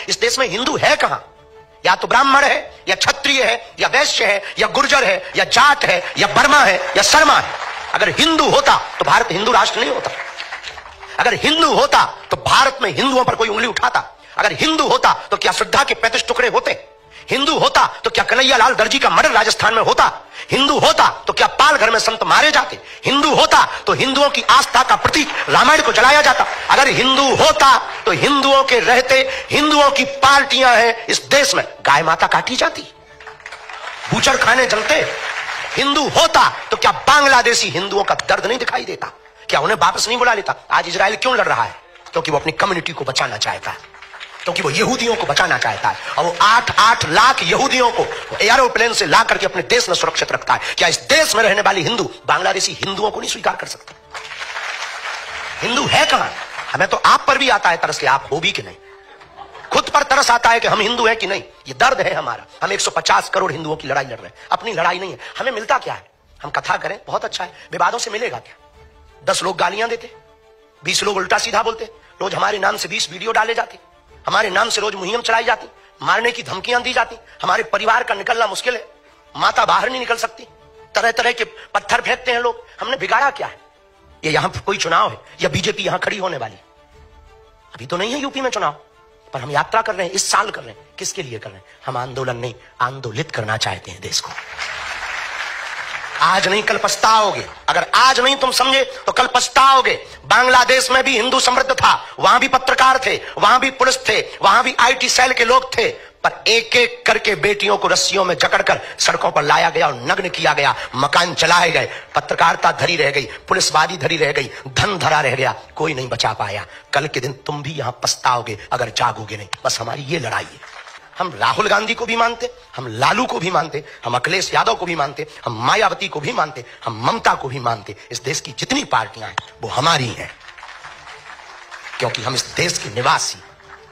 इस देश में हिंदू है कहां? या तो ब्राह्मण है, या क्षत्रिय है, या वैश्य है, या गुर्जर है, या जाट है, या बर्मा है, या शर्मा है। अगर हिंदू होता तो भारत हिंदू राष्ट्र नहीं होता। अगर हिंदू होता तो भारत में हिंदुओं पर कोई उंगली उठाता। अगर हिंदू होता तो क्या श्रद्धा के 35 टुकड़े होते? हिंदू होता तो क्या कन्हैयालाल दर्जी का मर्डर राजस्थान में होता? हिंदू होता तो क्या पालघर में संत मारे जाते? हिंदू होता तो हिंदुओं की आस्था का प्रतीक रामायण को जलाया जाता। अगर हिंदू होता तो हिंदुओं के रहते हिंदुओं की पार्टियां हैं इस देश में गाय माता काटी जाती, बूचड़ खाने जलते। हिंदू होता तो क्या बांग्लादेशी हिंदुओं का दर्द नहीं दिखाई देता? क्या उन्हें वापस नहीं बुला लेता? आज इजराइल क्यों लड़ रहा है? क्योंकि वो अपनी कम्युनिटी को बचाना चाहता है, क्योंकि वो यहूदियों को बचाना चाहता है। और वो 8-8 लाख यहूदियों को एरोप्लेन से ला करके अपने देश में सुरक्षित रखता है। क्या इस देश में रहने वाली हिंदू बांग्लादेशी हिंदुओं को नहीं स्वीकार कर सकता? हिंदू है कहां? हमें तो आप पर भी आता है तरस के, आप हो भी कि नहीं? खुद पर तरस आता है कि हम हिंदू हैं कि नहीं। ये दर्द है हमारा। हम 150 करोड़ हिंदुओं की लड़ाई लड़ रहे हैं, अपनी लड़ाई नहीं है। हमें मिलता क्या है? हम कथा करें, बहुत अच्छा है। विवादों से मिलेगा क्या? 10 लोग गालियां देते, 20 लोग उल्टा सीधा बोलते, रोज हमारे नाम से 20 वीडियो डाले जाते, हमारे नाम से रोज मुहिम चलाई जाती, मारने की धमकियां दी जाती, हमारे परिवार का निकलना मुश्किल है, माता बाहर नहीं निकल सकती, तरह तरह के पत्थर फेंकते हैं लोग। हमने बिगाड़ा क्या है? ये यहां कोई चुनाव है या बीजेपी यहां खड़ी होने वाली? अभी तो नहीं है यूपी में चुनाव, पर हम यात्रा कर रहे हैं, इस साल कर रहे हैं। किसके लिए कर रहे हैं? हम आंदोलन नहीं, आंदोलित करना चाहते हैं देश को। आज नहीं कल पछताओगे। अगर आज नहीं तुम समझे तो कल पछताओगे। बांग्लादेश में भी हिंदू समृद्ध था, वहां भी पत्रकार थे, वहां भी पुलिस थे, वहां भी आईटी सेल के लोग थे, पर एक एक करके बेटियों को रस्सियों में जकड़कर सड़कों पर लाया गया और नग्न किया गया, मकान चलाए गए, पत्रकारिता धरी रह गई, पुलिसवादी धरी रह गई, धन धरा रह गया, कोई नहीं बचा पाया। कल के दिन तुम भी यहां पछताओगे अगर जागोगे नहीं। बस हमारी ये लड़ाई है। हम राहुल गांधी को भी मानते, हम लालू को भी मानते, हम अखिलेश यादव को भी मानते, हम मायावती को भी मानते, हम ममता को भी मानते। इस देश की जितनी पार्टियां हैं वो हमारी हैं, क्योंकि हम इस देश के निवासी,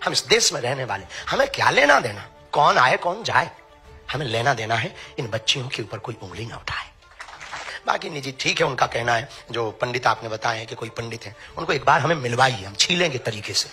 हम इस देश में रहने वाले। हमें क्या लेना देना कौन आए कौन जाए? हमें लेना देना है इन बच्चियों के ऊपर कोई उंगली ना उठाए। बाकी निजी ठीक है, उनका कहना है। जो पंडित आपने बताए हैं कि कोई पंडित है, उनको एक बार हमें मिलवाइए, हम छीलेंगे तरीके से।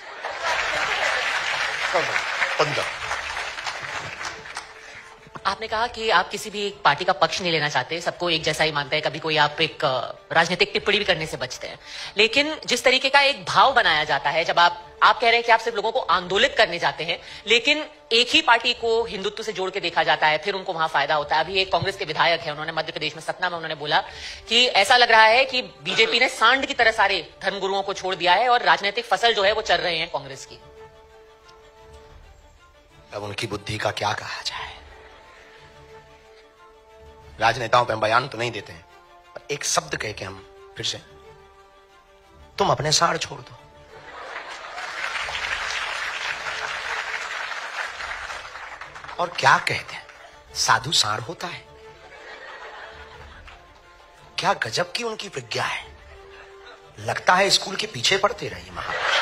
आपने कहा कि आप किसी भी एक पार्टी का पक्ष नहीं लेना चाहते, सबको एक जैसा ही मानते हैं। कभी कोई आप एक राजनीतिक टिप्पणी भी करने से बचते हैं, लेकिन जिस तरीके का एक भाव बनाया जाता है, जब आप कह रहे हैं कि आप सिर्फ लोगों को आंदोलित करने जाते हैं, लेकिन एक ही पार्टी को हिंदुत्व से जोड़ के देखा जाता है, फिर उनको वहां फायदा होता है। अभी एक कांग्रेस के विधायक है, उन्होंने मध्य प्रदेश में सतना में उन्होंने बोला कि ऐसा लग रहा है कि बीजेपी ने सांड की तरह सारे धर्मगुरुओं को छोड़ दिया है और राजनीतिक फसल जो है वो चल रहे हैं कांग्रेस की। अब उनकी बुद्धि का क्या कहा जाए। राजनेताओं पे हम बयान तो नहीं देते हैं, पर एक शब्द कह के हम फिर से, तुम अपने साड़ छोड़ दो। और क्या कहते हैं, साधु साड़ होता है। क्या गजब की उनकी प्रज्ञा है। लगता है स्कूल के पीछे पढ़ते रहे महाराज।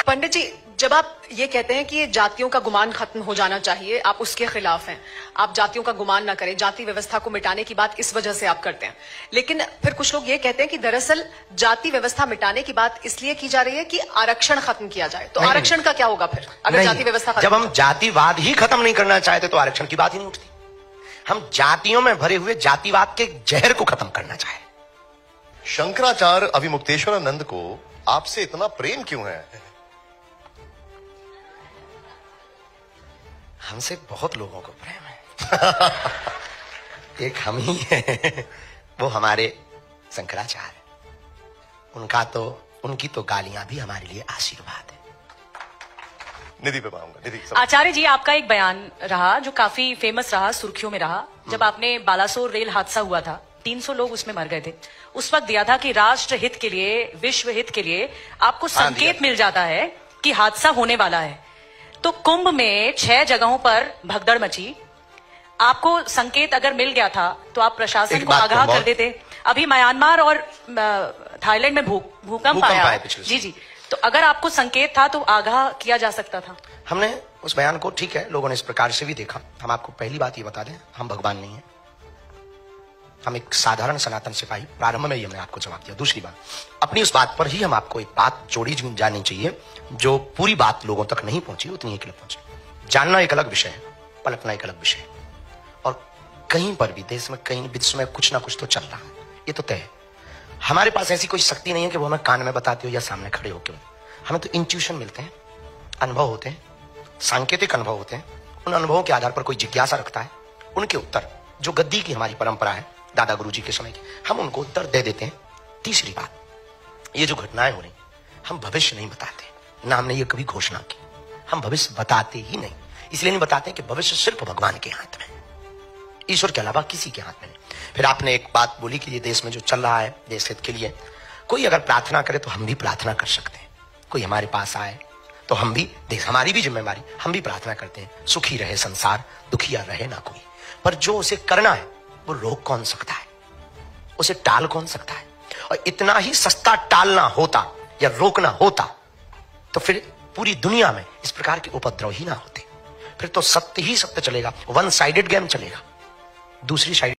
पंडित जी, जब आप ये कहते हैं कि ये जातियों का गुमान खत्म हो जाना चाहिए, आप उसके खिलाफ हैं, आप जातियों का गुमान ना करें, जाति व्यवस्था को मिटाने की बात इस वजह से आप करते हैं, लेकिन फिर कुछ लोग ये कहते हैं कि दरअसल जाति व्यवस्था मिटाने की बात इसलिए की जा रही है कि आरक्षण खत्म किया जाए। तो आरक्षण का क्या होगा फिर अगर जाति व्यवस्था खत्म? जब हम जातिवाद ही खत्म नहीं करना चाहते तो आरक्षण की बात ही नहीं उठती। हम जातियों में भरे हुए जातिवाद के जहर को खत्म करना चाहे। शंकराचार्य अभिमुक्तेश्वरानंद को आपसे इतना प्रेम क्यों है? हमसे बहुत लोगों को प्रेम है। एक हम ही हैं, वो हमारे शंकराचार्य। उनकी तो गालियां भी हमारे लिए आशीर्वाद है। निधि पे पाऊंगा। निधि आचार्य जी, आपका एक बयान रहा जो काफी फेमस रहा, सुर्खियों में रहा, जब आपने बालासोर रेल हादसा हुआ था, 300 लोग उसमें मर गए थे, उस वक्त दिया था कि राष्ट्र हित के लिए, विश्व हित के लिए आपको संकेत मिल जाता है कि हादसा होने वाला है। तो कुंभ में 6 जगहों पर भगदड़ मची, आपको संकेत अगर मिल गया था तो आप प्रशासन को आगाह कर देते। अभी म्यांमार और थाईलैंड में भूकंप आया। जी जी, तो अगर आपको संकेत था तो आगाह किया जा सकता था। हमने उस बयान को, ठीक है, लोगों ने इस प्रकार से भी देखा। हम आपको पहली बात ये बता दें, हम भगवान नहीं है, हम एक साधारण सनातन सिपाही, प्रारंभ में ही हमने आपको जवाब दिया। दूसरी बात, अपनी उस बात पर ही हम आपको एक बात जोड़ी जानी चाहिए जो पूरी बात लोगों तक नहीं पहुंची, उतनी ही के लिए पहुंची। जानना एक अलग विषय है, पलटना एक अलग विषय है। और कहीं पर भी देश में, कहीं विश्व में कुछ ना कुछ तो चल रहा है, ये तो तय है। हमारे पास ऐसी कोई शक्ति नहीं है कि वो हमें कान में बताते हो या सामने खड़े होकर। हमें तो इंट्यूशन मिलते हैं, अनुभव होते हैं, सांकेतिक अनुभव होते हैं। उन अनुभवों के आधार पर कोई जिज्ञासा रखता है, उनके उत्तर, जो गद्दी की हमारी परंपरा है दादा गुरुजी के समय की, हम उनको उत्तर दे देते हैं। तीसरी बात, ये जो घटनाएं हो रही, हम भविष्य नहीं बताते, ना हमने ये कभी घोषणा की। हम भविष्य बताते ही नहीं, इसलिए नहीं बताते कि भविष्य सिर्फ भगवान के हाथ में, ईश्वर के अलावा किसी के हाथ में नहीं। फिर आपने एक बात बोली कि ये देश में जो चल रहा है देश हित के लिए, कोई अगर प्रार्थना करे तो हम भी प्रार्थना कर सकते हैं। कोई हमारे पास आए तो हम भी, देश हमारी भी जिम्मेवारी, हम भी प्रार्थना करते हैं, सुखी रहे संसार, दुखिया रहे ना कोई। पर जो उसे करना है वो रोक कौन सकता है, उसे टाल कौन सकता है? और इतना ही सस्ता टालना होता या रोकना होता तो फिर पूरी दुनिया में इस प्रकार के उपद्रव ही ना होते। फिर तो सत्य ही सत्य चलेगा, वन साइडेड गेम चलेगा, दूसरी साइड